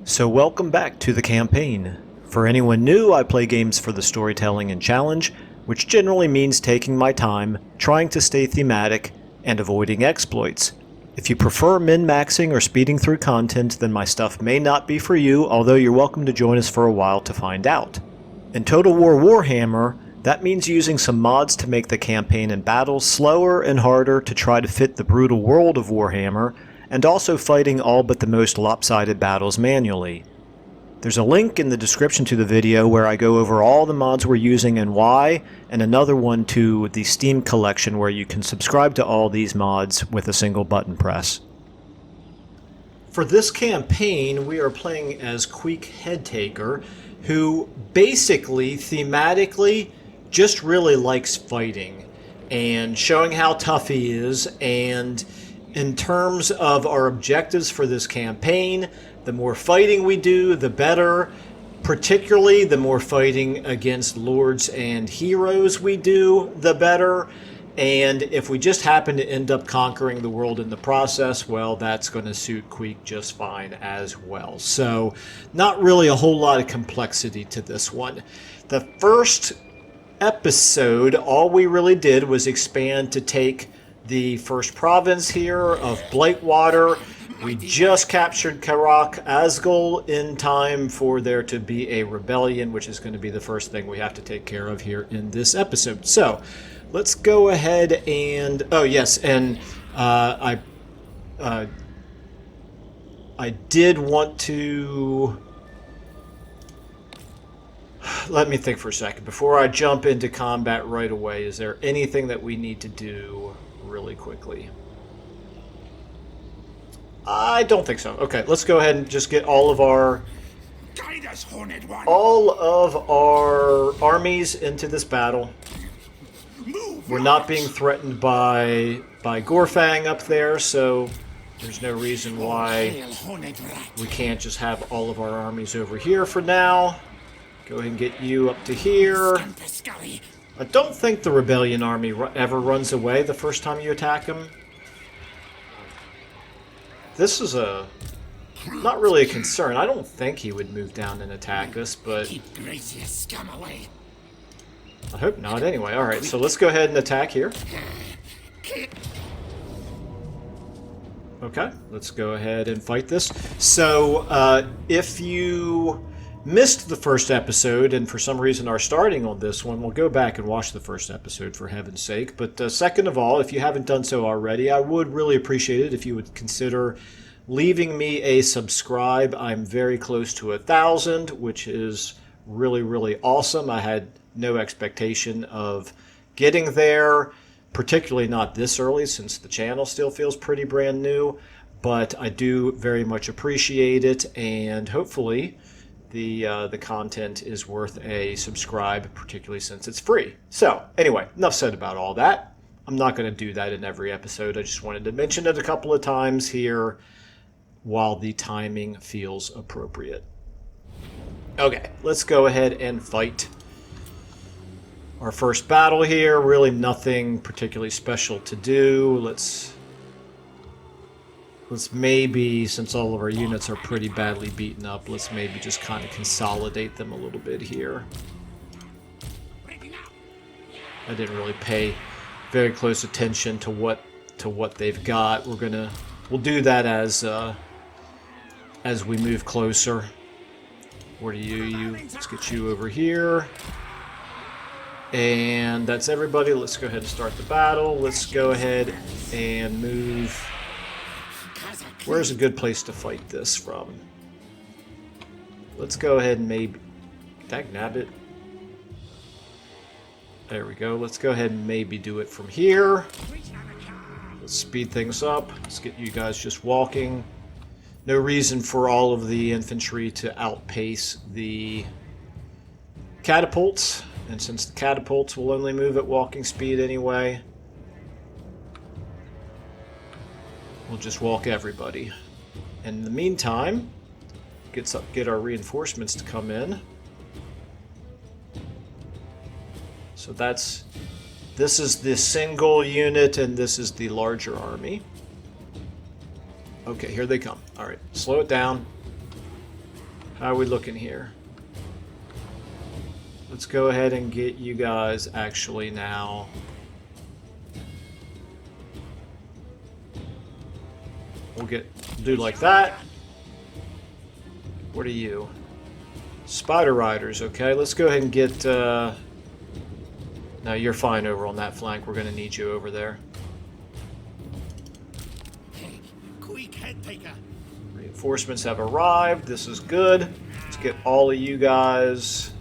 So welcome back to the campaign. For anyone new, I play games for the storytelling and challenge, which generally means taking my time, trying to stay thematic, and avoiding exploits. If you prefer min-maxing or speeding through content, then my stuff may not be for you, although you're welcome to join us for a while to find out. In Total War Warhammer, that means using some mods to make the campaign and battles slower and harder to try to fit the brutal world of Warhammer, and also fighting all but the most lopsided battles manually. There's a link in the description to the video where I go over all the mods we're using and why, and another one to the Steam collection where you can subscribe to all these mods with a single button press. For this campaign, we are playing as Queek Headtaker, who basically, thematically, just really likes fighting and showing how tough he is. And in terms of our objectives for this campaign, the more fighting we do, the better. Particularly, the more fighting against lords and heroes we do, the better. And if we just happen to end up conquering the world in the process, well, that's going to suit Queek just fine as well. So, not really a whole lot of complexity to this one. The first episode, all we really did was expand to take the first province here of Blightwater. We just captured Karak Asgul in time for there to be a rebellion, which is going to be the first thing we have to take care of here in this episode. So, let's go ahead and... Oh, yes, and I did want to... Let me think for a second. Before I jump into combat right away, is there anything that we need to do really quickly? I don't think so. Okay, let's go ahead and just get all of our armies into this battle. We're not being threatened by Gorfang up there, so there's no reason why we can't just have all of our armies over here for now. Go ahead and get you up to here. I don't think the Rebellion army ever runs away the first time you attack them. This is not really a concern. I don't think he would move down and attack us, but I hope not anyway. Alright, so let's go ahead and attack here. Okay, let's go ahead and fight this. So, if you missed the first episode and for some reason are starting on this one, we'll go back and watch the first episode for heaven's sake. But second of all, if you haven't done so already, I would really appreciate it if you would consider leaving me a subscribe. I'm very close to 1,000, which is really, really awesome. I had no expectation of getting there, particularly not this early since the channel still feels pretty brand new. But I do very much appreciate it, and hopefully the content is worth a subscribe, particularly since it's free. So, anyway, enough said about all that. I'm not going to do that in every episode. I just wanted to mention it a couple of times here while the timing feels appropriate. Okay, let's go ahead and fight our first battle here. Really nothing particularly special to do. Let's maybe, since all of our units are pretty badly beaten up, let's maybe just kind of consolidate them a little bit here. I didn't really pay very close attention to what they've got. We'll do that as we move closer. Where do you? Let's get you over here. And that's everybody. Let's go ahead and start the battle. Let's go ahead and move. Where's a good place to fight this from? Let's go ahead and maybe... Dagnabbit. There we go. Let's go ahead and maybe do it from here. Let's speed things up. Let's get you guys just walking. No reason for all of the infantry to outpace the catapults. And since the catapults will only move at walking speed anyway, we'll just walk everybody. In the meantime, get our reinforcements to come in. So this is the single unit and this is the larger army. Okay, here they come. Alright, slow it down. How are we looking here? Let's go ahead and get you guys actually now. We'll do like that. What are you? Spider Riders, okay. Let's go ahead and get... No, you're fine over on that flank. We're going to need you over there. Queek head taker. Reinforcements have arrived. This is good. Let's get all of you guys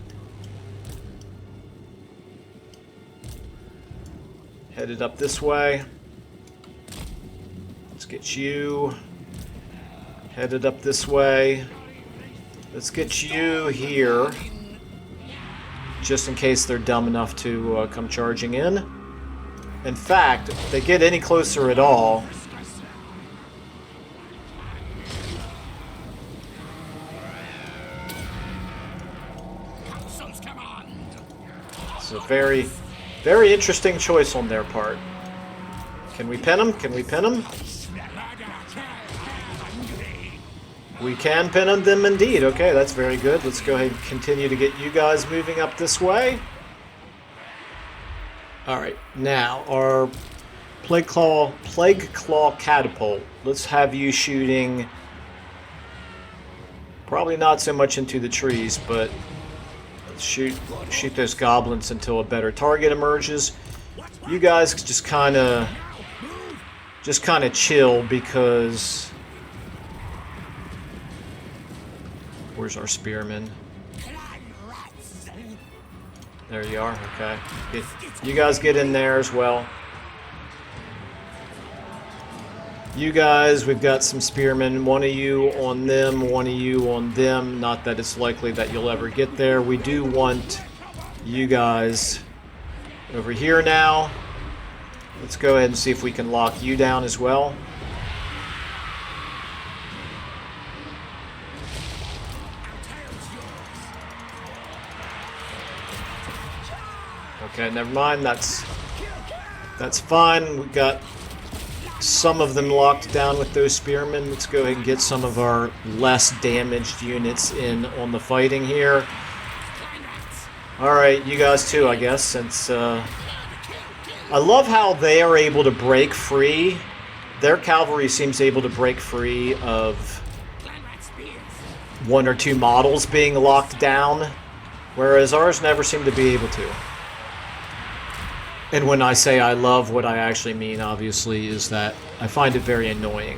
headed up this way. Let's get you headed up this way. Let's get you here, just in case they're dumb enough to come charging in. In fact, if they get any closer at all, it's a very, very interesting choice on their part. Can we pin them? Can we pin them? We can pin them indeed. Okay, that's very good. Let's go ahead and continue to get you guys moving up this way. Alright, now our Plague Claw Catapult. Let's have you shooting, probably not so much into the trees, but let's shoot those goblins until a better target emerges. You guys just kind of chill, because where's our spearmen? There you are. Okay, you guys get in there as well. You guys, we've got some spearmen. One of you on them, one of you on them. Not that it's likely that you'll ever get there. We do want you guys over here now. Let's go ahead and see if we can lock you down as well. Okay, never mind. That's fine. We got some of them locked down with those spearmen. Let's go ahead and get some of our less damaged units in on the fighting here. Alright, you guys too, I guess, since I love how they are able to break free. Their cavalry seems able to break free of one or two models being locked down, whereas ours never seem to be able to. And when I say I love, what I actually mean, obviously, is that I find it very annoying.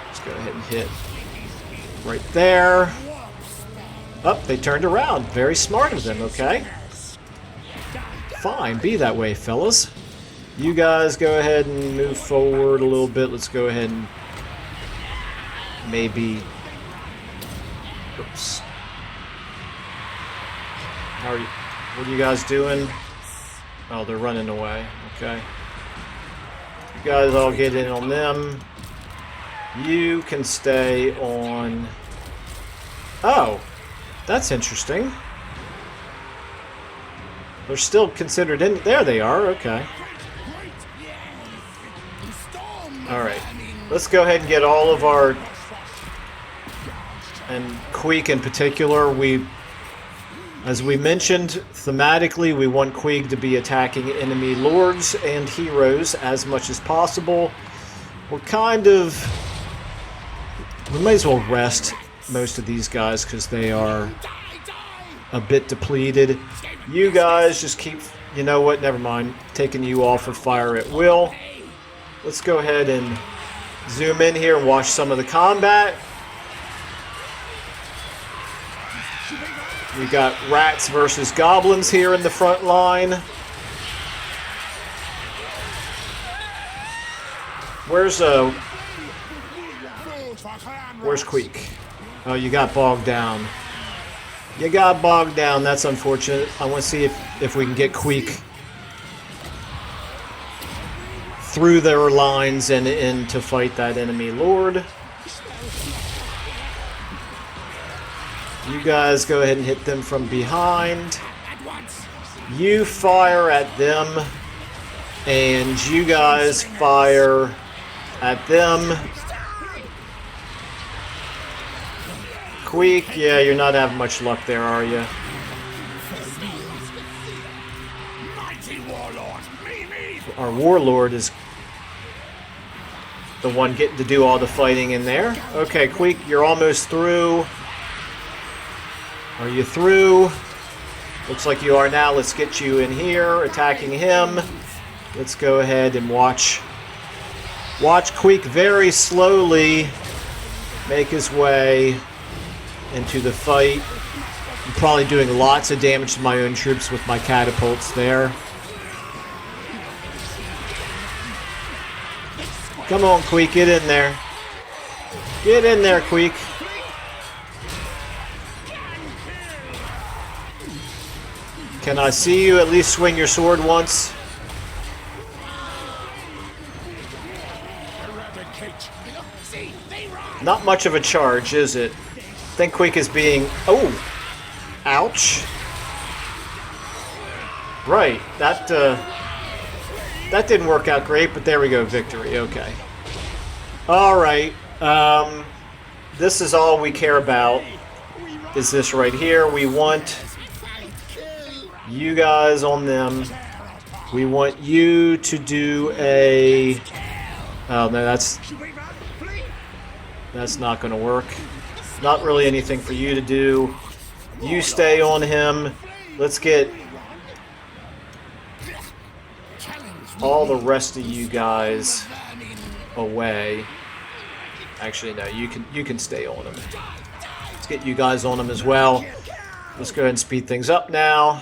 Let's go ahead and hit right there. Oh, they turned around. Very smart of them, okay? Fine, be that way, fellas. You guys go ahead and move forward a little bit. Let's go ahead and maybe... Oops. How are you? What are you guys doing? Oh, they're running away. Okay. You guys all get in on them. You can stay on... Oh, that's interesting. They're still considered in... There they are. Okay. Alright. Let's go ahead and get all of our... And Queek in particular, as we mentioned, thematically, we want Queek to be attacking enemy lords and heroes as much as possible. We're kind of... We may as well rest most of these guys because they are a bit depleted. You guys just keep... You know what? Never mind. Taking you off of fire at will. Let's go ahead and zoom in here and watch some of the combat. We got rats versus goblins here in the front line. Where's Queek? Oh, you got bogged down. You got bogged down. That's unfortunate. I want to see if we can get Queek through their lines and in to fight that enemy lord. You guys go ahead and hit them from behind. You fire at them, and you guys fire at them. Queek, yeah, you're not having much luck there, are you? Mighty warlord, me. Our warlord is the one getting to do all the fighting in there. Okay, Queek, you're almost through. Are you through? Looks like you are now. Let's get you in here, attacking him. Let's go ahead and watch Queek very slowly make his way into the fight. I'm probably doing lots of damage to my own troops with my catapults there. Come on, Queek, get in there. Get in there, Queek. Can I see you at least swing your sword once? Not much of a charge, is it? I think Queek is being... Oh! Ouch. Right, that didn't work out great, but there we go, victory, okay. Alright, this is all we care about, is this right here. We want you guys on them. We want you to do a... Oh, no, that's not going to work. Not really anything for you to do. You stay on him. Let's get all the rest of you guys away. Actually, no, you can stay on him. Let's get you guys on him as well. Let's go ahead and speed things up now.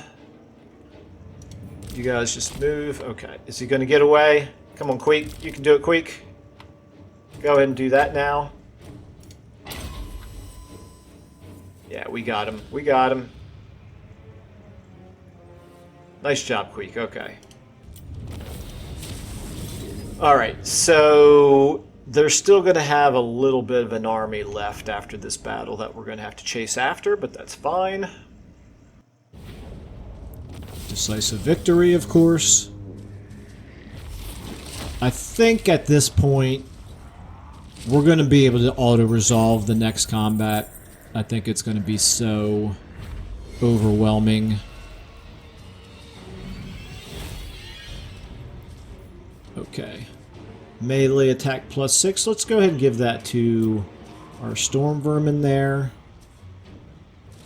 You guys just move. Okay, is he going to get away? Come on, Queek. You can do it, Queek. Go ahead and do that now. Yeah, we got him. We got him. Nice job, Queek. Okay. Alright, so they're still going to have a little bit of an army left after this battle that we're going to have to chase after, but that's fine. Decisive victory, of course. I think at this point we're going to be able to auto-resolve the next combat. I think it's going to be so overwhelming. Okay. Melee attack +6. Let's go ahead and give that to our storm vermin there.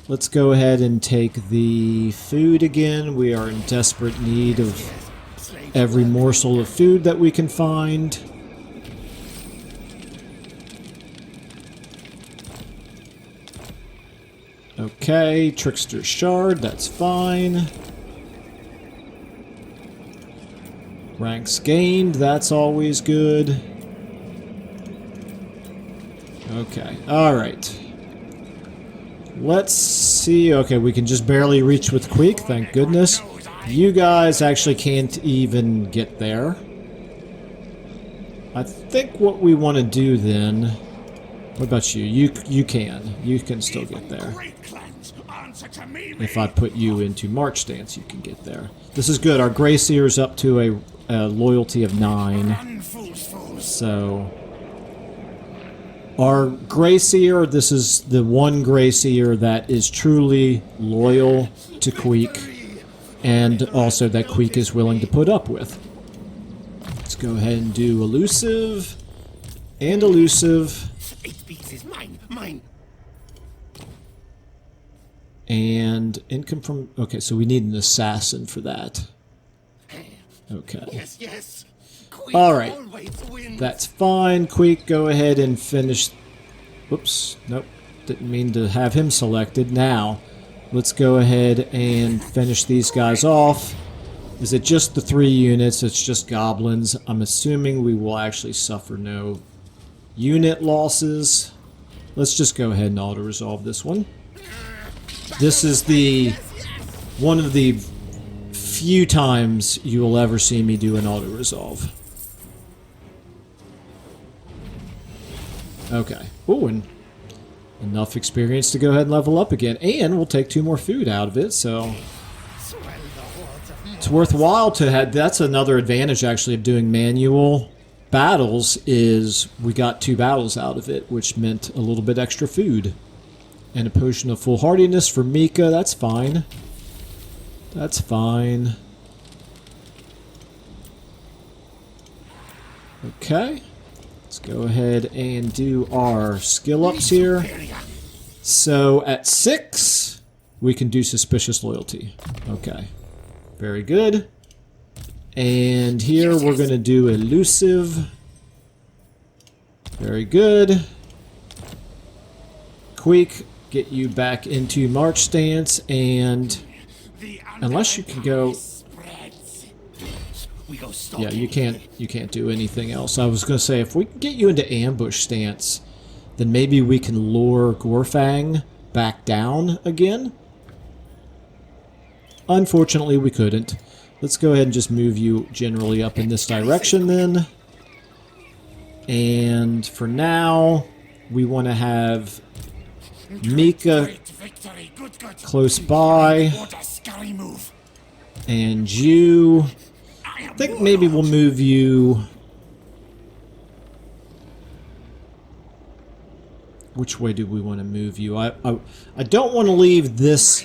Let's go ahead and take the food again. We are in desperate need of every morsel of food that we can find. Okay, Trickster Shard, that's fine. Ranks gained, that's always good. Okay, alright. Let's see. Okay, we can just barely reach with Queek, thank goodness. You guys actually can't even get there. I think what we want to do then... What about you? You can still get there. If I put you into March stance, you can get there. This is good. Our Grey Seer's up to a loyalty of 9. So... Our Grey Seer, this is the one Grey Seer that is truly loyal to Queek, and also that Queek is willing to put up with. Let's go ahead and do elusive, and elusive. Mine. And income from... Okay, so we need an assassin for that. Okay. Yes. Alright. That's fine. Queek, go ahead and finish... Whoops. Nope. Didn't mean to have him selected. Now, let's go ahead and finish these guys off. Is it just the 3 units? It's just goblins. I'm assuming we will actually suffer no unit losses. Let's just go ahead and auto-resolve this one. This is one of the few times you will ever see me do an auto-resolve. Okay. Oh, and enough experience to go ahead and level up again. And we'll take 2 more food out of it, so... It's worthwhile to have... That's another advantage, actually, of doing manual battles, is we got 2 battles out of it, which meant a little bit extra food. And a potion of foolhardiness for Mika. That's fine. That's fine. Okay. Let's go ahead and do our skill ups here. So at 6, we can do suspicious loyalty. Okay. Very good. And here we're going to do elusive. Very good. Queek, get you back into march stance, and unless you can go, yeah, you can't do anything else. I was going to say, if we can get you into ambush stance, then maybe we can lure Gorfang back down again. Unfortunately, we couldn't. Let's go ahead and just move you generally up in this direction then. And for now, we want to have Mika close by. And you, I think maybe we'll move you. Which way do we want to move you? I don't want to leave this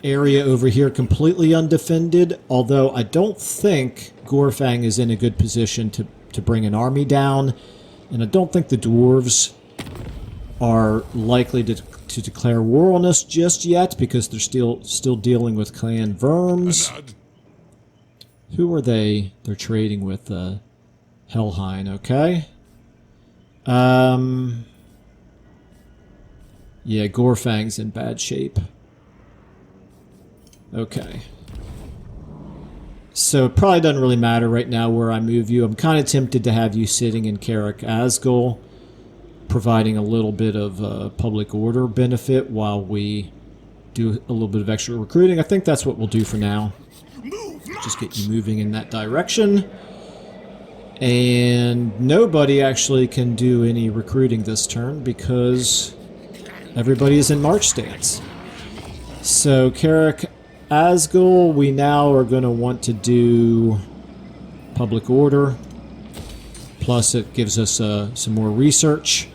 area over here completely undefended, although I don't think Gorfang is in a good position to bring an army down, and I don't think the dwarves are likely to declare war on us just yet, because they're still dealing with clan verms. Who are they? They're trading with Helheim, okay. Yeah, Gorfang's in bad shape. Okay. So it probably doesn't really matter right now where I move you. I'm kind of tempted to have you sitting in Karak Asgul, providing a little bit of public order benefit while we do a little bit of extra recruiting. I think that's what we'll do for now. Just get you moving in that direction. And nobody actually can do any recruiting this turn because everybody is in march stance. So Karak Asgul, we now are going to want to do public order. Plus it gives us some more research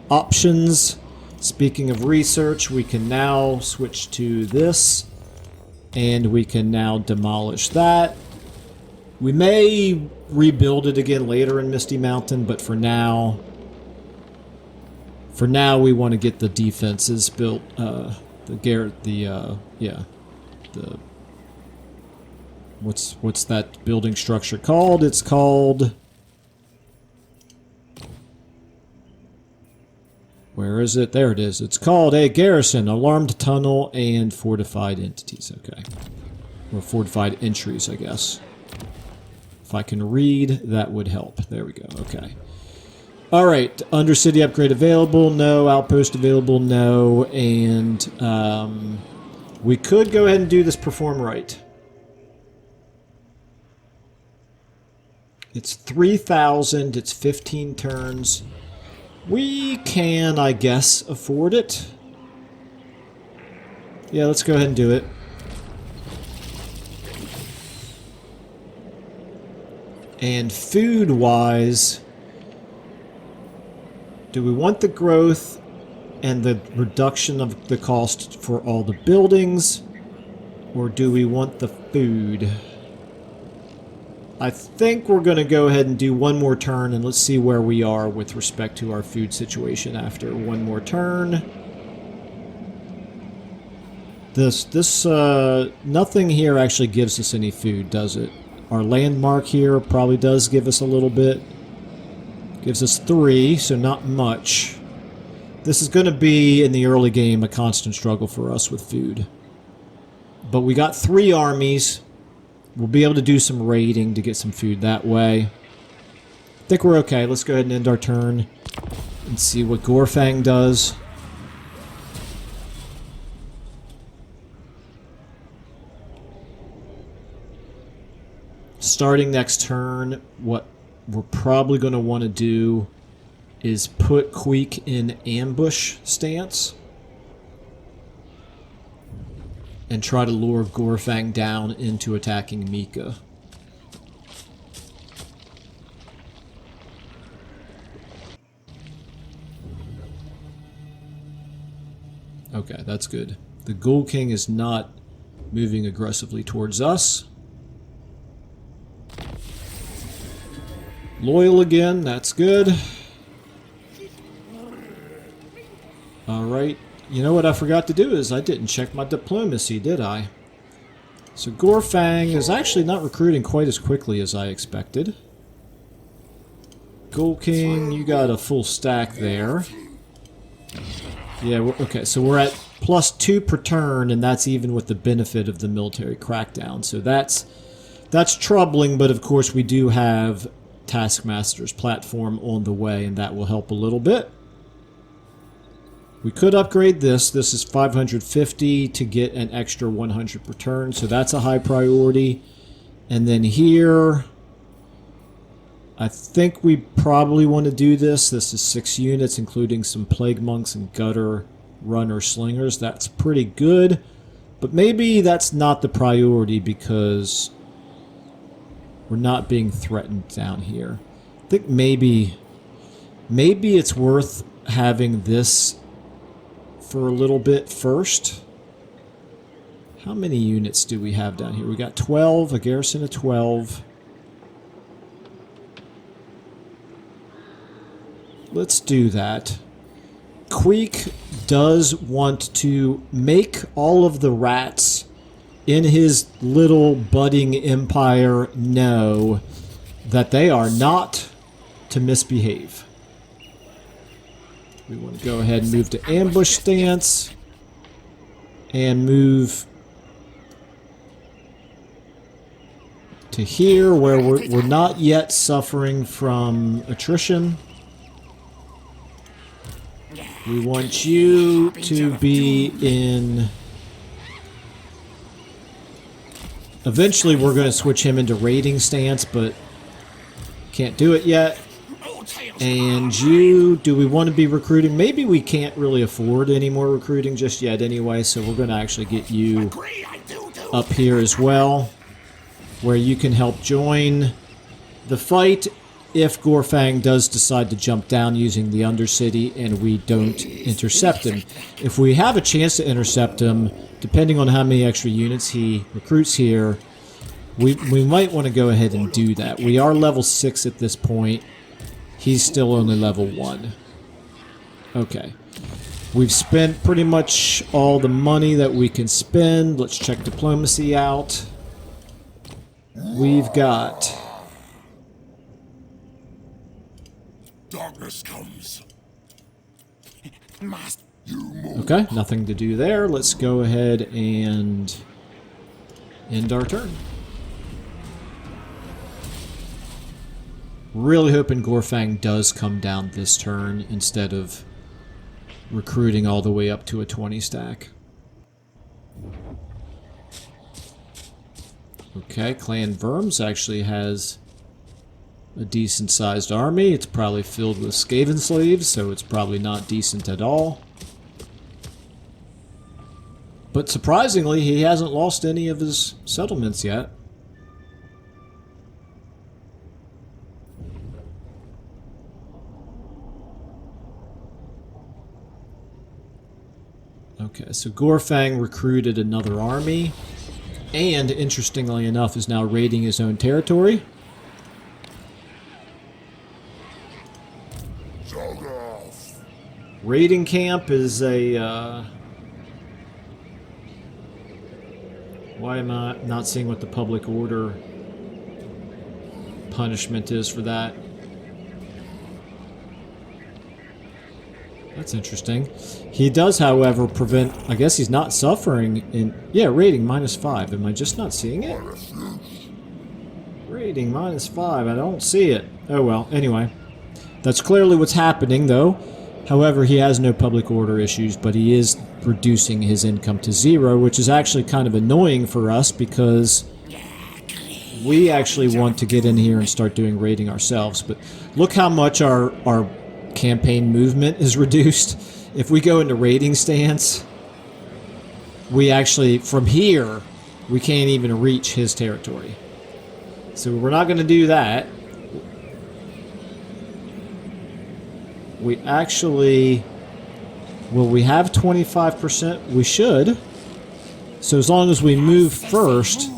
options. Speaking of research, we can now switch to this. And we can now demolish that. We may rebuild it again later in Misty Mountain, but for now we want to get the defenses built. What's that building structure called? It's called, where is it? There it is. It's called a garrison, alarmed tunnel, and fortified entities. Okay. Or fortified entries, I guess. If I can read, that would help. There we go. Okay. Alright. Undercity upgrade available? No. Outpost available? No. And we could go ahead and do this perform right. It's 3,000. It's 15 turns. We can, I guess, afford it. Yeah, let's go ahead and do it. And food-wise, do we want the growth and the reduction of the cost for all the buildings, or do we want the food? I think we're going to go ahead and do one more turn, and let's see where we are with respect to our food situation after one more turn. Nothing here actually gives us any food, does it? Our landmark here probably does give us a little bit. Gives us 3, so not much. This is going to be, in the early game, a constant struggle for us with food. But we got 3 armies. We'll be able to do some raiding to get some food that way. I think we're okay. Let's go ahead and end our turn and see what Gorfang does. Starting next turn, what we're probably going to want to do is put Queek in ambush stance and try to lure Gorfang down into attacking Mika. Okay, that's good. The Ghoul King is not moving aggressively towards us. Loyal again, that's good. Alright, you know what I forgot to do is I didn't check my diplomacy, did I? So Gorfang is actually not recruiting quite as quickly as I expected. Ghoul King, you got a full stack there. Yeah, okay, so we're at +2 per turn, and that's even with the benefit of the military crackdown. So that's troubling, but of course we do have Taskmaster's platform on the way, and that will help a little bit. We could upgrade this. This is 550 to get an extra 100 per turn, so that's a high priority. And then here, I think we probably want to do this. This is 6 units, including some Plague Monks and Gutter Runner Slingers. That's pretty good, but maybe that's not the priority because we're not being threatened down here. I think maybe it's worth having this for a little bit first. How many units do we have down here? We got 12, a garrison of 12. Let's do that. Queek does want to make all of the rats in his little budding empire know that they are not to misbehave. We want to go ahead and move to ambush stance and move to here where we're not yet suffering from attrition. We want you to be in... Eventually we're going to switch him into raiding stance, but can't do it yet. And you, do we want to be recruiting? Maybe we can't really afford any more recruiting just yet anyway, so we're going to actually get you up here as well, where you can help join the fight if Gorfang does decide to jump down using the Undercity and we don't intercept him. If we have a chance to intercept him, depending on how many extra units he recruits here, we might want to go ahead and do that. We are level 6 at this point. He's still only level 1. Okay. We've spent pretty much all the money that we can spend. Let's check diplomacy out. We've got... Darkness comes. Okay, nothing to do there. Let's go ahead and end our turn. Really hoping Gorfang does come down this turn instead of recruiting all the way up to a 20 stack. Okay, Clan Verms actually has a decent sized army. It's probably filled with Skaven slaves, so it's probably not decent at all. But surprisingly, he hasn't lost any of his settlements yet. Okay, so Gorfang recruited another army, and interestingly enough is now raiding his own territory. Raiding camp is a, why am I not seeing what the public order punishment is for that? That's interesting. He does, however, prevent... I guess he's not suffering in... Yeah, rating -5. Am I just not seeing it? Rating -5. I don't see it. Oh well, anyway. That's clearly what's happening, though. However, he has no public order issues, but he is reducing his income to 0, which is actually kind of annoying for us because we actually want to get in here and start doing raiding ourselves. But look how much our campaign movement is reduced. If we go into raiding stance, we actually, from here, we can't even reach his territory. So we're not going to do that. We actually Will we have 25%? We should. So as long as we move first,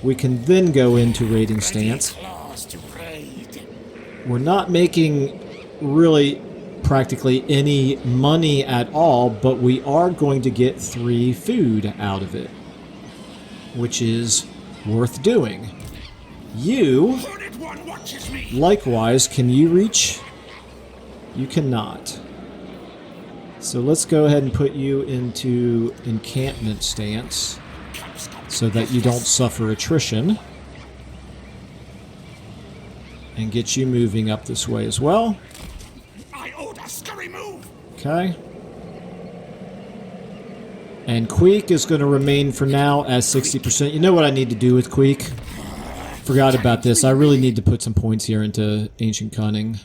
we can then go into raiding stance. We're not making really practically any money at all, but we are going to get 3 food out of it, which is worth doing. You, likewise, can you reach? You cannot. So let's go ahead and put you into encampment stance so that you don't suffer attrition. And get you moving up this way as well. Okay. And Queek is going to remain for now as 60%. You know what I need to do with Queek? Forgot about this. I really need to put some points here into Ancient Cunning.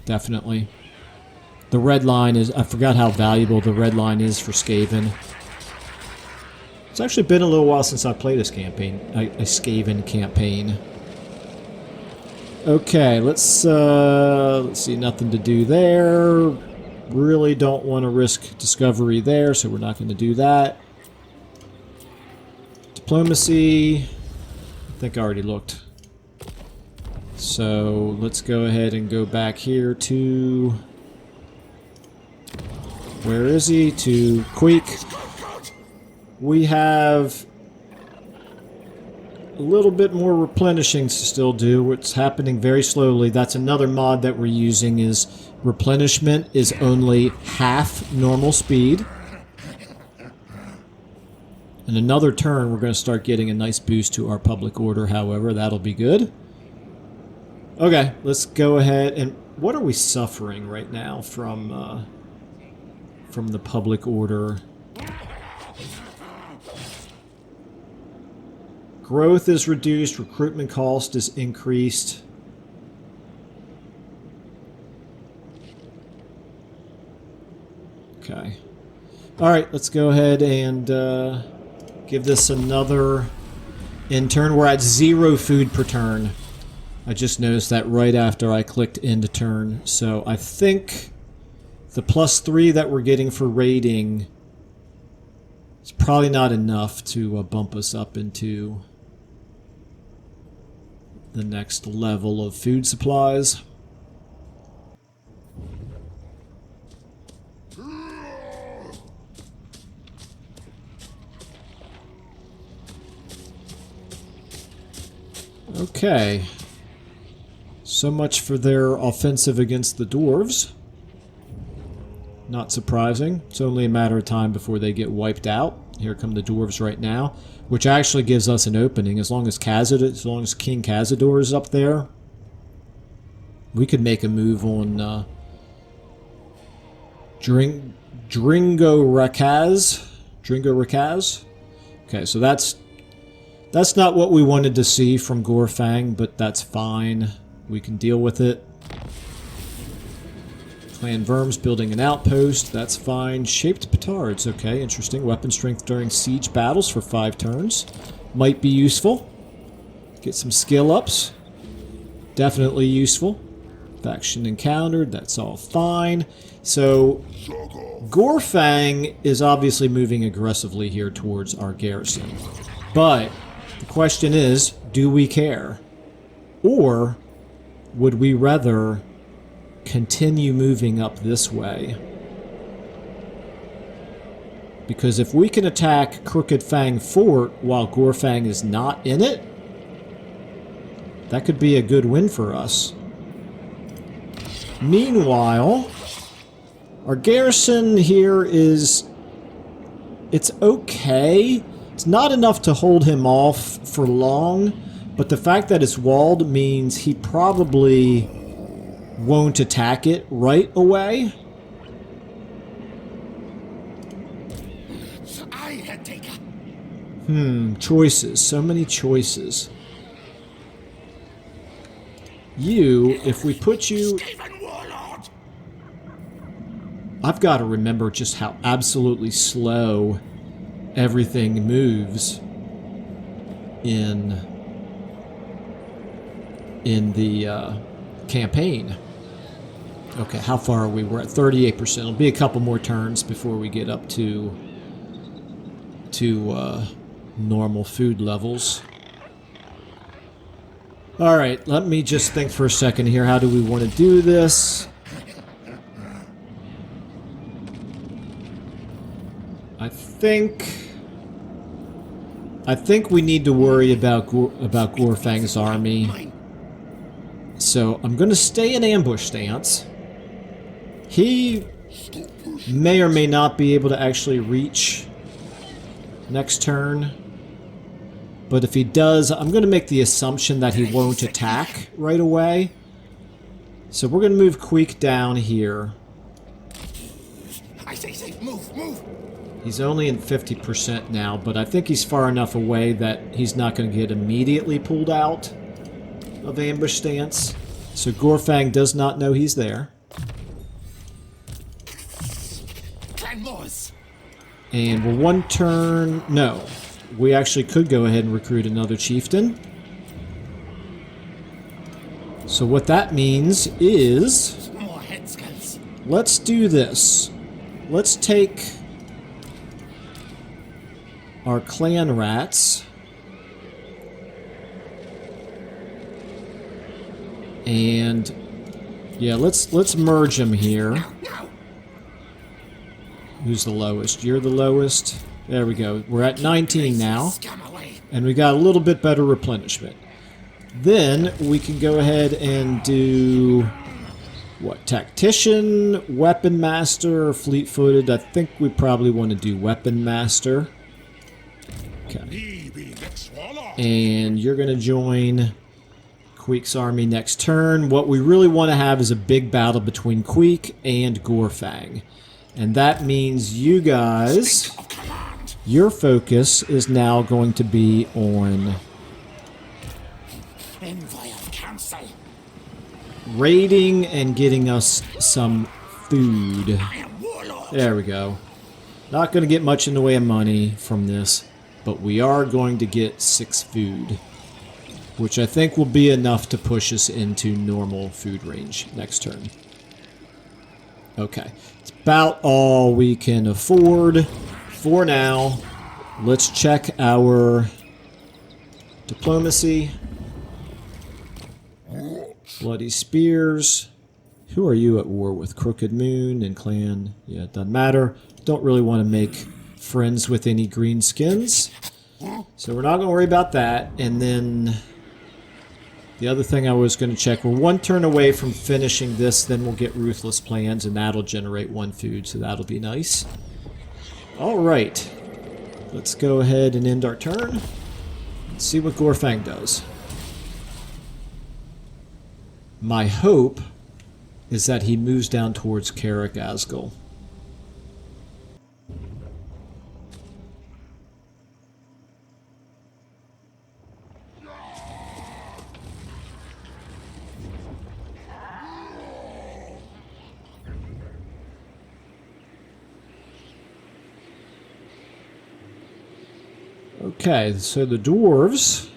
Definitely. The red line is... I forgot how valuable the red line is for Skaven. It's actually been a little while since I played this campaign. A Skaven campaign. Okay, let's see, nothing to do there. Really don't want to risk discovery there, so we're not going to do that. Diplomacy, I think I already looked. So let's go ahead and go back here to... Where is he? To Queek. We have a little bit more replenishing to still do. It's happening very slowly. That's another mod that we're using, is replenishment is only half normal speed. In another turn, we're going to start getting a nice boost to our public order, however. That'll be good. Okay, let's go ahead and... What are we suffering right now from the public order? Growth is reduced, recruitment cost is increased. Okay. Alright, let's go ahead and give this another in-turn. We're at 0 food per turn. I just noticed that right after I clicked end turn. So I think the +3 that we're getting for raiding is probably not enough to bump us up into the next level of food supplies. Okay. So much for their offensive against the dwarves. Not surprising. It's only a matter of time before they get wiped out. Here come the dwarves right now, which actually gives us an opening. As long as King Cazador is up there, we could make a move on Dringo Rakaz. Okay, so that's not what we wanted to see from Gorfang, but that's fine. We can deal with it. Clan Verms building an outpost, that's fine. Shaped petards, okay, interesting. Weapon strength during siege battles for 5 turns. Might be useful. Get some skill ups. Definitely useful. Faction encountered, that's all fine. So, Gorfang is obviously moving aggressively here towards our garrison. But, the question is, do we care? Or would we rather continue moving up this way? Because if we can attack Crooked Fang Fort while Gorfang is not in it, that could be a good win for us. Meanwhile, our garrison here is... it's okay. It's not enough to hold him off for long, but the fact that it's walled means he probably won't attack it right away. Choices. So many choices. You, if we put you... I've got to remember just how absolutely slow everything moves in the campaign. Okay, how far are we? We're at 38%. It'll be a couple more turns before we get up to normal food levels. All right, let me just think for a second here. How do we want to do this? I think we need to worry about Gorfang's army. So I'm going to stay in ambush stance. He may or may not be able to actually reach next turn. But if he does, I'm going to make the assumption that he won't attack right away. So we're going to move Queek down here. I say, move, move. He's only in 50% now, but I think he's far enough away that he's not going to get immediately pulled out of ambush stance. So Gorfang does not know he's there. And we're one turn... No. We actually could go ahead and recruit another chieftain. So what that means is... let's do this. Let's take our clan rats and yeah, let's merge them here. Who's the lowest? You're the lowest. There we go. We're at 19 now, and we got a little bit better replenishment. Then we can go ahead and do what? Tactician, Weapon Master, Fleet-footed. I think we probably want to do Weapon Master. Okay. And you're going to join Queek's army next turn. What we really want to have is a big battle between Queek and Gorfang. And that means you guys, your focus is now going to be on raiding and getting us some food. There we go. Not going to get much in the way of money from this, but we are going to get 6 food, which I think will be enough to push us into normal food range next turn. Okay, it's about all we can afford for now. Let's check our diplomacy. Bloody Spears. Who are you at war with? Crooked Moon and Clan. Yeah, it doesn't matter. Don't really want to make friends with any green skins. So we're not going to worry about that. And then the other thing I was going to check, we're one turn away from finishing this, then we'll get Ruthless Plans, and that'll generate 1 food, so that'll be nice. Alright. Let's go ahead and end our turn. Let's see what Gorfang does. My hope is that he moves down towards Carrick Asgul. Okay, so the dwarves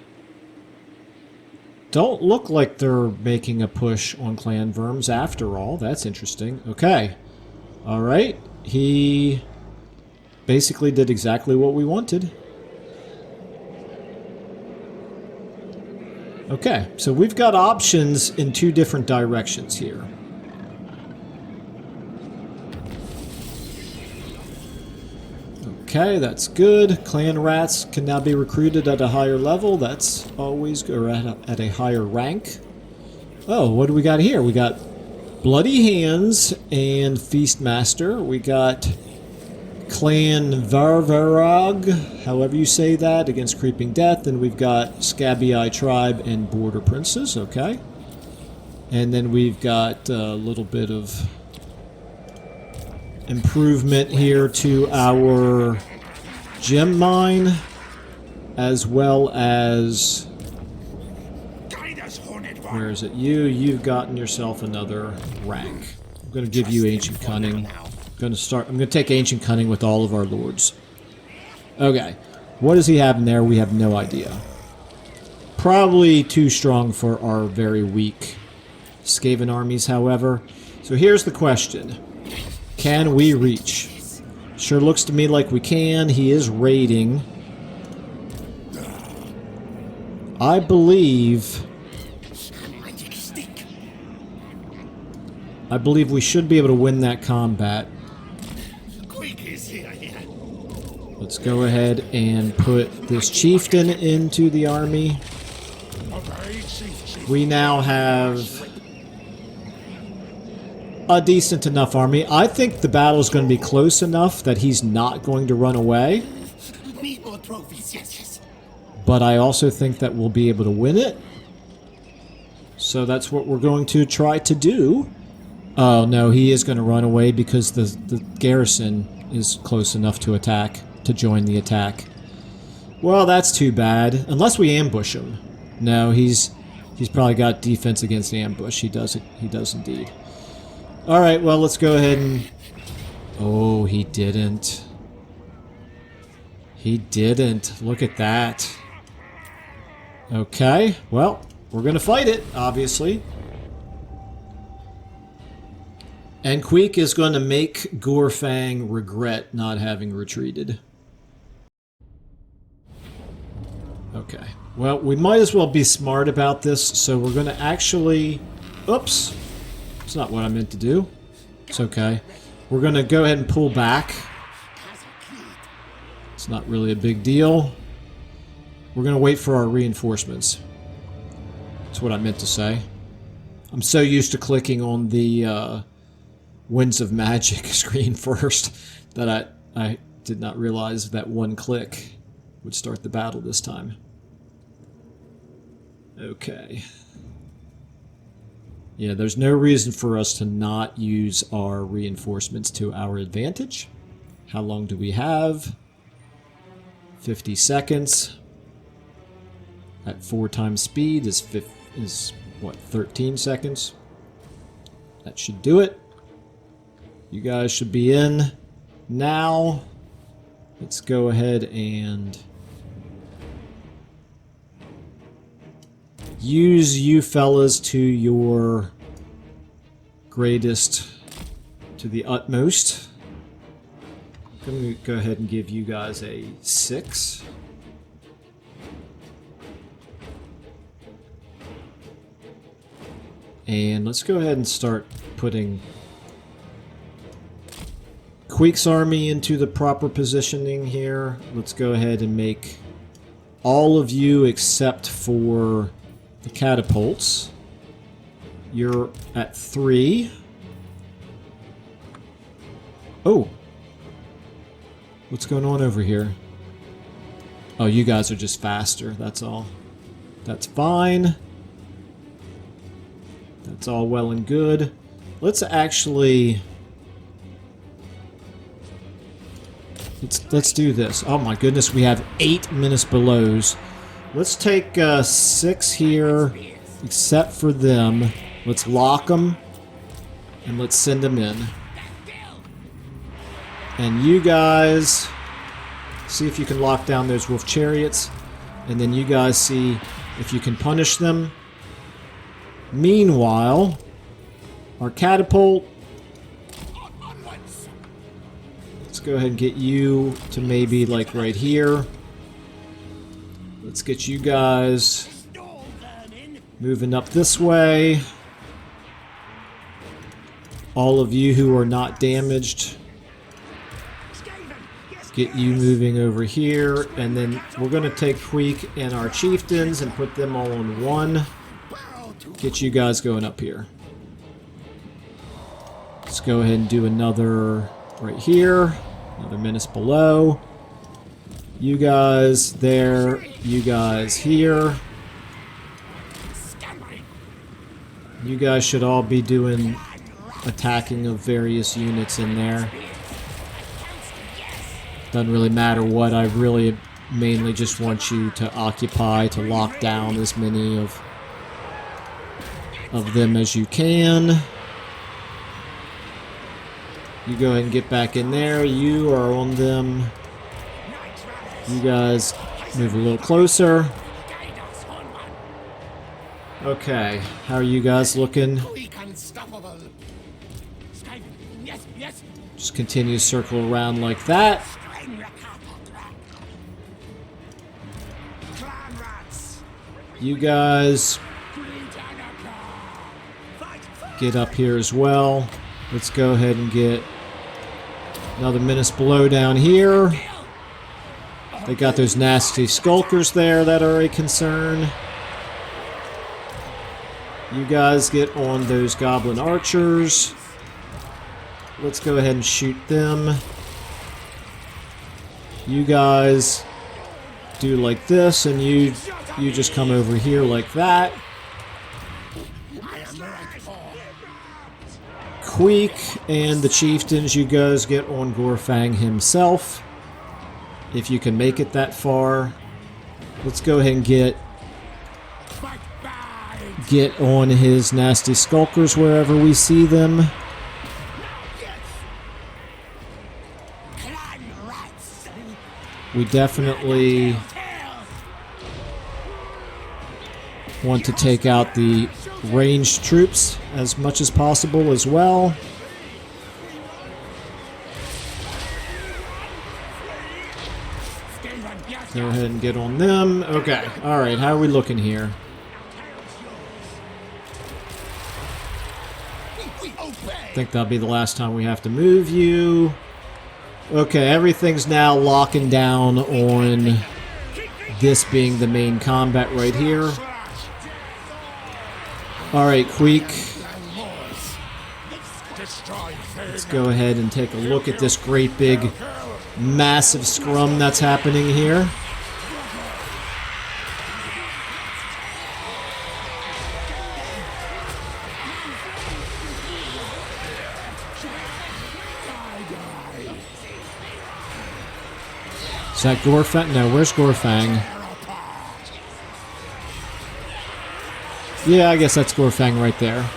don't look like they're making a push on Clan Verms after all. That's interesting. Okay. Alright. He basically did exactly what we wanted. Okay, so we've got options in 2 different directions here. Okay, that's good. Clan rats can now be recruited at a higher level. That's always good, or at a higher rank. Oh, what do we got here? We got Bloody Hands and Feastmaster. We got Clan Varvarog, however you say that, against Creeping Death. And we've got Scabby Eye Tribe and Border Princes. Okay. And then we've got a little bit of improvement here to our gem mine, as well as, where is it? You've gotten yourself another rank. I'm going to give you Ancient Cunning. I'm going to take Ancient Cunning with all of our lords. Okay, what does he have in there? We have no idea. Probably too strong for our very weak Skaven armies, however. So here's the question. Can we reach? Sure looks to me like we can. He is raiding. I believe we should be able to win that combat. Let's go ahead and put this chieftain into the army. We now have a decent enough army. I think the battle is going to be close enough that he's not going to run away. But I also think that we'll be able to win it. So that's what we're going to try to do. Oh no, he is going to run away because the garrison is close enough to attack, to join the attack. Well, that's too bad. Unless we ambush him. No, he's probably got defense against ambush. He does indeed. Alright, well, let's go ahead and... Oh, he didn't. He didn't. Look at that. Okay, well, we're gonna fight it, obviously. And Queek is going to make Gorfang regret not having retreated. Okay. Well, we might as well be smart about this, so we're going to actually... Oops! It's not what I meant to do. It's okay. We're going to go ahead and pull back. It's not really a big deal. We're going to wait for our reinforcements. That's what I meant to say. I'm so used to clicking on the Winds of Magic screen first that I did not realize that one click would start the battle this time. Okay. Yeah, there's no reason for us to not use our reinforcements to our advantage. How long do we have? 50 seconds. At 4 times speed is what, 13 seconds? That should do it. You guys should be in now. Let's go ahead and use you fellas to your greatest, to the utmost. I'm going to go ahead and give you guys a 6. And let's go ahead and start putting Queek's army into the proper positioning here. Let's go ahead and make all of you except for the catapults. You're at 3. Oh. What's going on over here? Oh, you guys are just faster, that's all. That's fine. That's all well and good. Let's actually... Let's do this. Oh my goodness, we have 8 Menace Belows. Let's take 6 here, except for them. Let's lock them, and let's send them in. And you guys, see if you can lock down those wolf chariots, and then you guys see if you can punish them. Meanwhile, our catapult... Let's go ahead and get you to maybe like right here. Let's get you guys moving up this way. All of you who are not damaged, get you moving over here. And then we're going to take Queek and our chieftains and put them all on 1. Get you guys going up here. Let's go ahead and do another right here. Another Menace Below. You guys there. You guys here. You guys should all be doing attacking of various units in there. Doesn't really matter what. I really mainly just want you to occupy, to lock down as many of them as you can. You go ahead and get back in there. You are on them. You guys move a little closer. Okay, how are you guys looking? Just continue to circle around like that. You guys get up here as well. Let's go ahead and get another menace below down here. They got those nasty skulkers there that are a concern. You guys get on those goblin archers. Let's go ahead and shoot them. You guys do like this, and you just come over here like that. Queek and the chieftains, you guys get on Gorfang himself. If you can make it that far. Let's go ahead and get on his nasty skulkers wherever we see them. We definitely want to take out the ranged troops as much as possible as well. Go ahead and get on them. Okay, alright, how are we looking here? I think that'll be the last time we have to move you. Okay, everything's now locking down on this being the main combat right here. Alright, Queek. Let's go ahead and take a look at this great big massive scrum that's happening here. Is that Gorfang? No, where's Gorfang? Yeah, I guess that's Gorfang right there.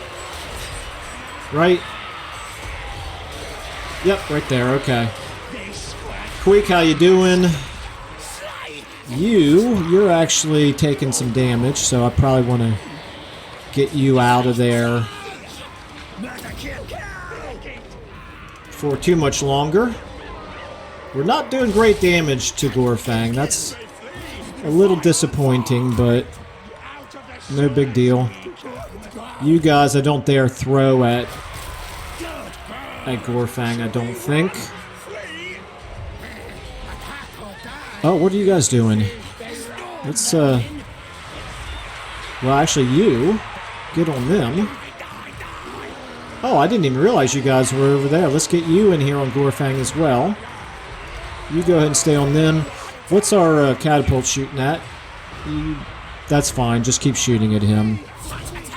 Right? Yep, right there, okay. Queek, how you doing? You're actually taking some damage, so I probably want to get you out of there for too much longer. We're not doing great damage to Gorfang. That's a little disappointing, but no big deal. You guys, I don't dare throw at Gorfang, I don't think. Oh, what are you guys doing? Let's, well, actually, you get on them. Oh, I didn't even realize you guys were over there. Let's get you in here on Gorfang as well. You go ahead and stay on them. What's our catapult shooting at? That's fine. Just keep shooting at him.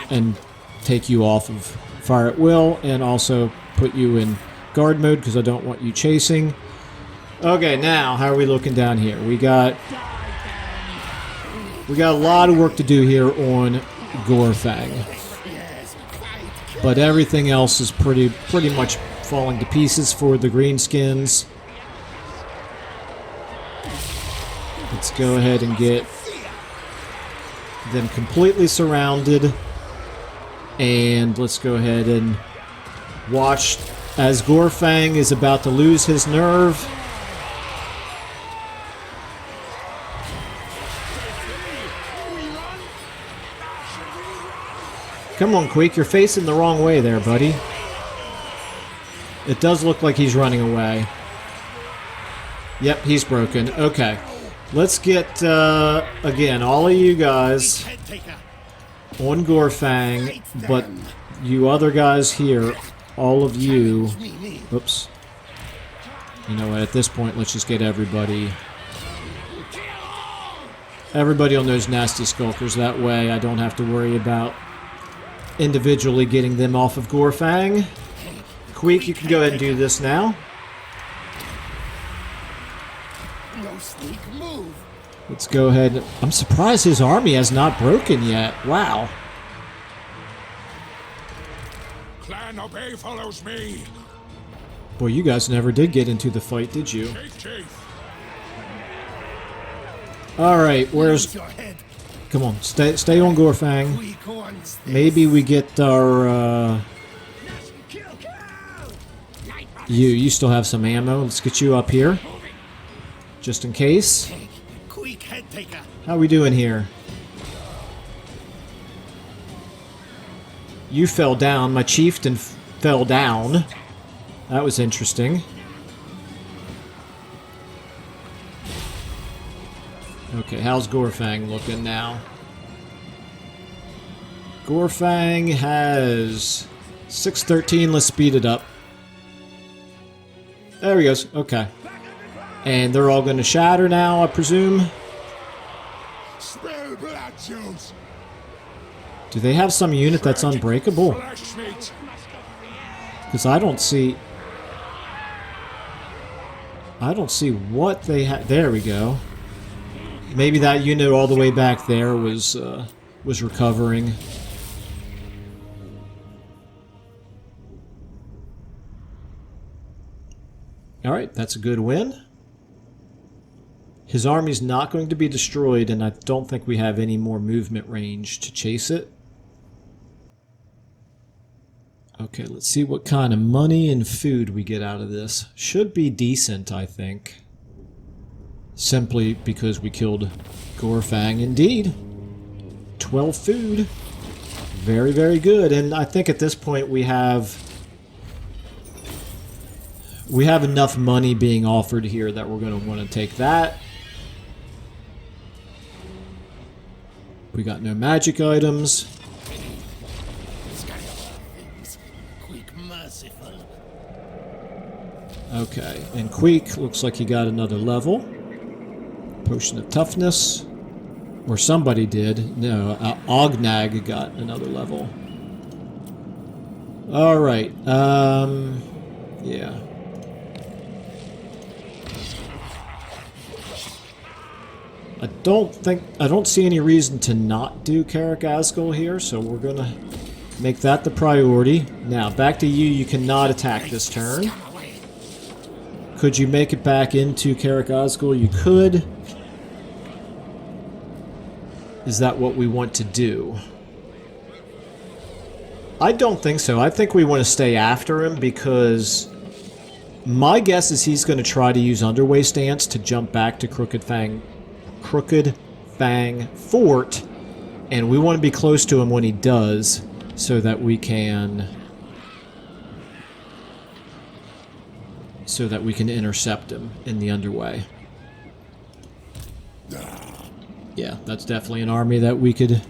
And take you off of fire at will. And also put you in guard mode because I don't want you chasing. Okay, now, how are we looking down here? We got a lot of work to do here on Gorfang. But everything else is pretty much falling to pieces for the greenskins. Let's go ahead and get them completely surrounded. And let's go ahead and watch as Gorfang is about to lose his nerve. Come on, Queek, you're facing the wrong way there, buddy. It does look like he's running away. Yep, he's broken. Okay. Let's get, again, all of you guys on Gorfang, but you other guys here, all of you... Oops. You know what, at this point, let's just get everybody on those nasty skulkers. That way I don't have to worry about individually getting them off of Gorfang. Queek, you can go ahead and do this now. Let's go ahead. I'm surprised his army has not broken yet. Wow. Clan Obey follows me. Boy, you guys never did get into the fight, did you? Alright, where's... Come on, stay on Gorfang. You still have some ammo. Let's get you up here. Just in case. Queek head taker. How we doing here? You fell down. My chieftain fell down. That was interesting. Okay, how's Gorfang looking now? Gorfang has 613. Let's speed it up. There he goes. Okay. And they're all going to shatter now, I presume. Spill blood juice. Do they have some unit that's unbreakable? Flesh meat. Because I don't see what they have. There we go. Maybe that unit all the way back there was recovering. All right, that's a good win. His army's not going to be destroyed, and I don't think we have any more movement range to chase it. Okay, let's see what kind of money and food we get out of this. Should be decent, I think. Simply because we killed Gorfang. Indeed. 12 food. Very, very good. And I think at this point we have enough money being offered here that we're going to want to take that. We got no magic items. Okay, and Queek looks like he got another level. Potion of toughness. Or somebody did. No, Ognag got another level. Alright, yeah. I don't see any reason to not do Karak Asgul here, so we're gonna make that the priority. Now, back to you. You cannot attack this turn. Could you make it back into Karak Asgul? You could. Is that what we want to do? I don't think so. I think we want to stay after him because my guess is he's going to try to use Underway Stance to jump back to Crooked Fang Fort, and we want to be close to him when he does so that we can intercept him in the Underway. Yeah, that's definitely an army that we could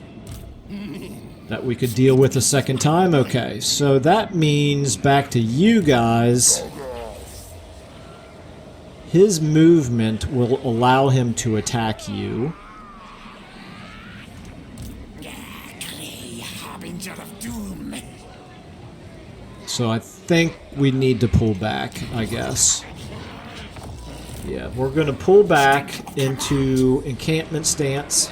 deal with a second time. Okay, so that means back to you guys. His movement will allow him to attack you. So I think we need to pull back, I guess. Yeah, we're going to pull back into encampment stance.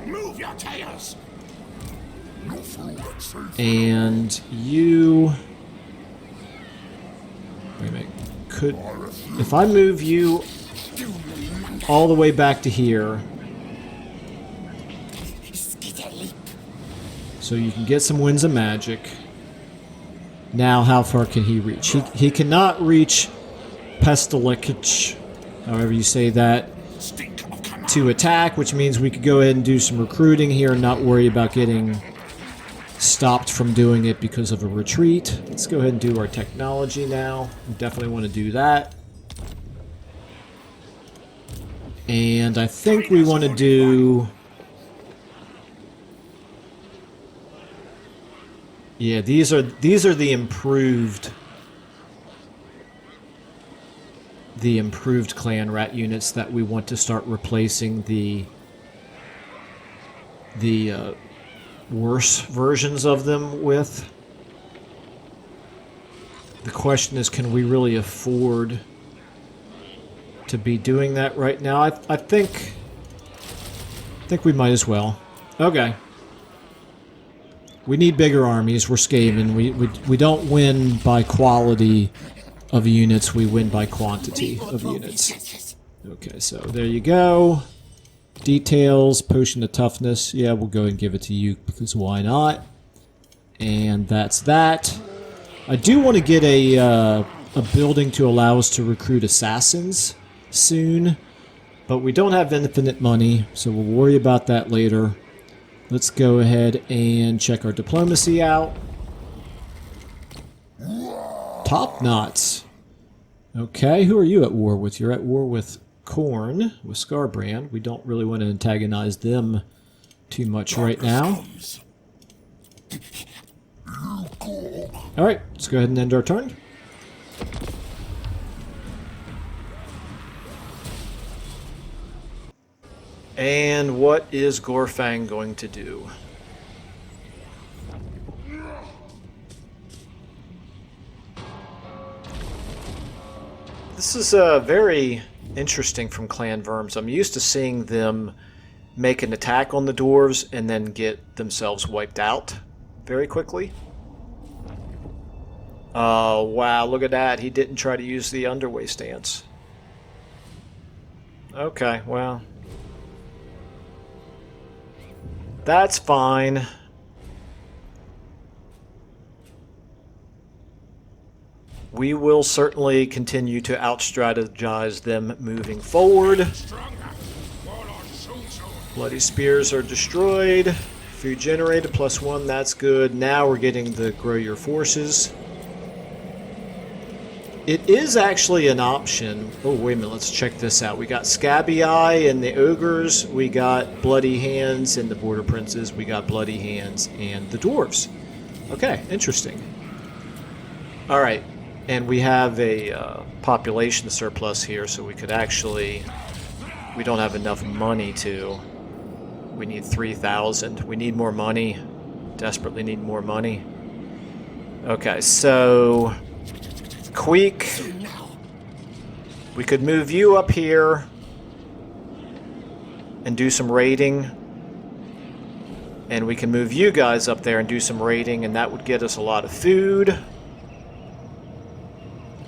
Move your tails. And you... Wait a minute. If I move you all the way back to here, so you can get some Winds of Magic. Now, how far can he reach? He cannot reach Pestilikich, however you say that, to attack, which means we could go ahead and do some recruiting here and not worry about getting stopped from doing it because of a retreat. Let's go ahead and do our technology now. We definitely want to do that. And I think we want to do... Yeah, these are the improved clan rat units that we want to start replacing the worse versions of them with. The question is, can we really afford to be doing that right now? I think we might as well. Okay. We need bigger armies. We're Skaven. We don't win by quality of units. We win by quantity of units. Okay, so there you go. Details, potion of toughness. Yeah, we'll go and give it to you because why not? And that's that. I do want to get a building to allow us to recruit assassins soon, but we don't have infinite money, so we'll worry about that later. Let's go ahead and check our diplomacy out. Top knots. Okay, who are you at war with? You're at war with Khorne, with Scarbrand. We don't really want to antagonize them too much right now. Alright, let's go ahead and end our turn. And what is Gorfang going to do? This is very interesting from Clan Verms. I'm used to seeing them make an attack on the dwarves and then get themselves wiped out very quickly. Oh, wow, look at that. He didn't try to use the underway stance. Okay, well, that's fine. We will certainly continue to out-strategize them moving forward. Bloody Spears are destroyed. Food generated +1, that's good. Now we're getting the Grow Your Forces. It is actually an option. Oh, wait a minute, let's check this out. We got Scabby Eye and the Ogres. We got Bloody Hands and the Border Princes. We got Bloody Hands and the Dwarves. Okay, interesting. Alright, and we have a population surplus here, so we could actually... We don't have enough money to... We need 3,000. We need more money. Desperately need more money. Okay, so... Queek. We could move you up here and do some raiding. And we can move you guys up there and do some raiding, and that would get us a lot of food.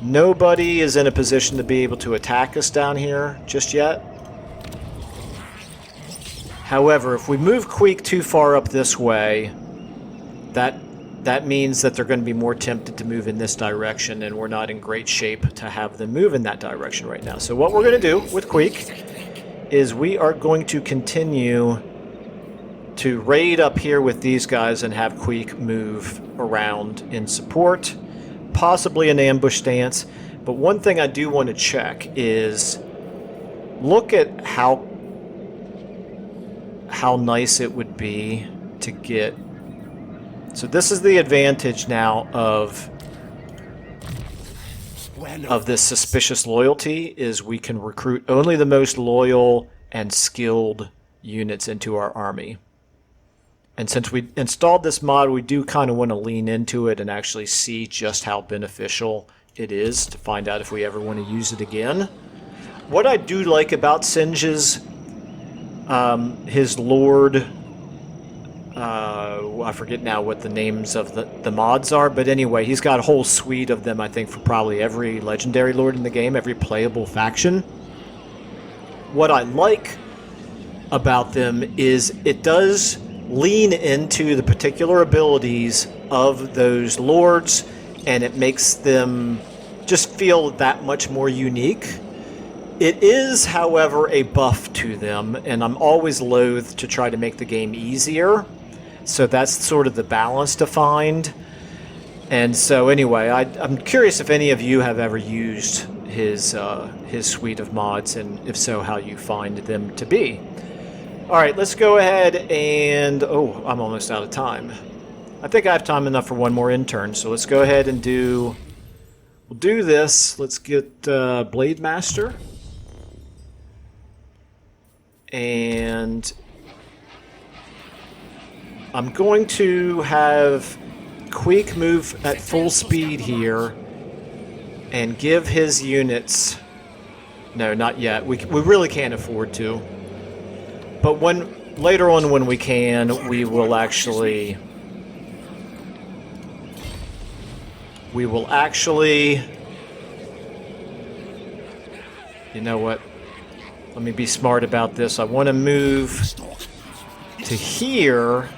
Nobody is in a position to be able to attack us down here just yet. However, if we move Queek too far up this way, that means that they're going to be more tempted to move in this direction, and we're not in great shape to have them move in that direction right now. So what we're going to do with Queek is we are going to continue to raid up here with these guys and have Queek move around in support, possibly an ambush stance. But one thing I do want to check is look at how nice it would be to get... So this is the advantage now of this suspicious loyalty, is we can recruit only the most loyal and skilled units into our army. And since we installed this mod, we do kind of want to lean into it and actually see just how beneficial it is to find out if we ever want to use it again. What I do like about Singe's his Lord... I forget now what the names of the mods are, but anyway, he's got a whole suite of them, I think, for probably every legendary lord in the game, every playable faction. What I like about them is it does lean into the particular abilities of those lords, and it makes them just feel that much more unique. It is, however, a buff to them, and I'm always loath to try to make the game easier. So that's sort of the balance to find. And so anyway, I'm curious if any of you have ever used his suite of mods, and if so, how you find them to be. Alright, let's go ahead and... Oh, I'm almost out of time. I think I have time enough for one more intern, so let's go ahead and do... We'll do this. Let's get Blade Master. And... I'm going to have Queek move at full speed here and give his units... No, not yet. We really can't afford to. But later on when we can, we will actually... You know what? Let me be smart about this. I want to move to here...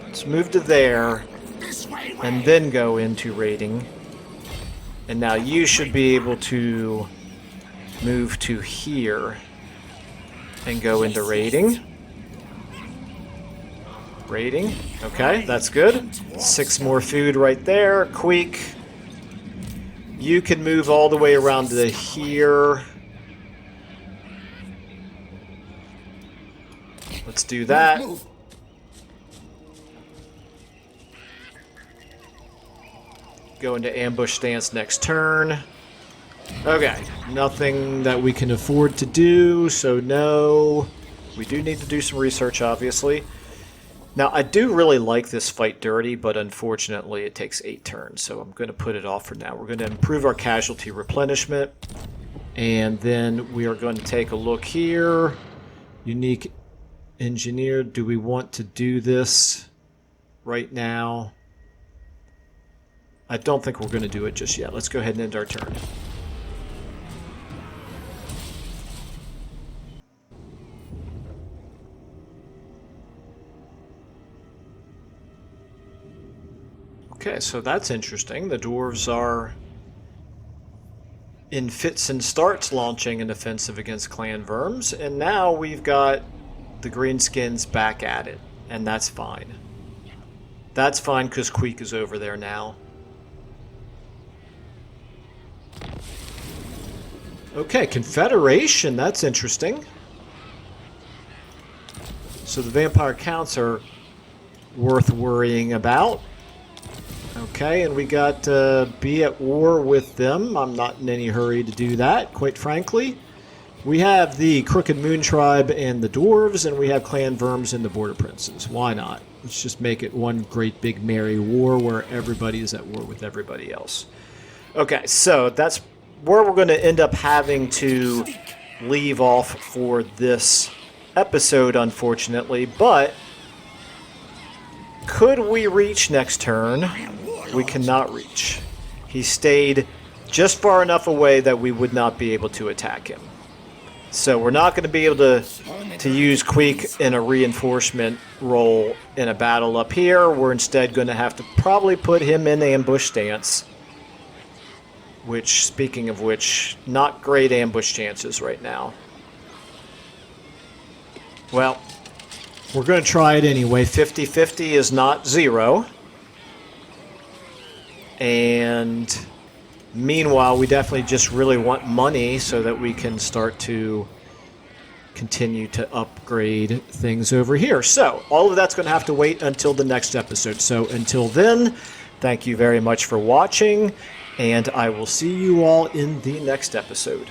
Let's move to there. This way, and then go into raiding. And now you should be able to move to here and go into raiding. Raiding. Okay, that's good. 6 more food right there. Queek. You can move all the way around to here. Let's do that. Go into ambush stance next turn. Okay, nothing that we can afford to do, so no. We do need to do some research, obviously. Now, I do really like this fight dirty, but unfortunately it takes 8 turns, so I'm going to put it off for now. We're going to improve our casualty replenishment, and then we are going to take a look here. Unique engineer, do we want to do this right now? I don't think we're going to do it just yet. Let's go ahead and end our turn. Okay, so that's interesting. The dwarves are in fits and starts launching an offensive against clan verms, and now we've got the greenskins back at it, and that's fine. That's fine because Queek is over there now. Okay, Confederation, that's interesting. So the vampire counts are worth worrying about. Okay, and we got be at war with them. I'm not in any hurry to do that, quite frankly. We have the Crooked Moon Tribe and the Dwarves, and we have Clan Verms and the Border Princes. Why not? Let's just make it one great big merry war where everybody is at war with everybody else. Okay, so that's where we're going to end up having to leave off for this episode, unfortunately. But could we reach next turn? We cannot reach. He stayed just far enough away that we would not be able to attack him. So we're not going to be able to use Queek in a reinforcement role in a battle up here. We're instead going to have to probably put him in ambush stance. Which, speaking of which, not great ambush chances right now. Well, we're going to try it anyway. 50-50 is not 0. And meanwhile, we definitely just really want money so that we can start to continue to upgrade things over here. So, all of that's going to have to wait until the next episode. So, until then, thank you very much for watching. And I will see you all in the next episode.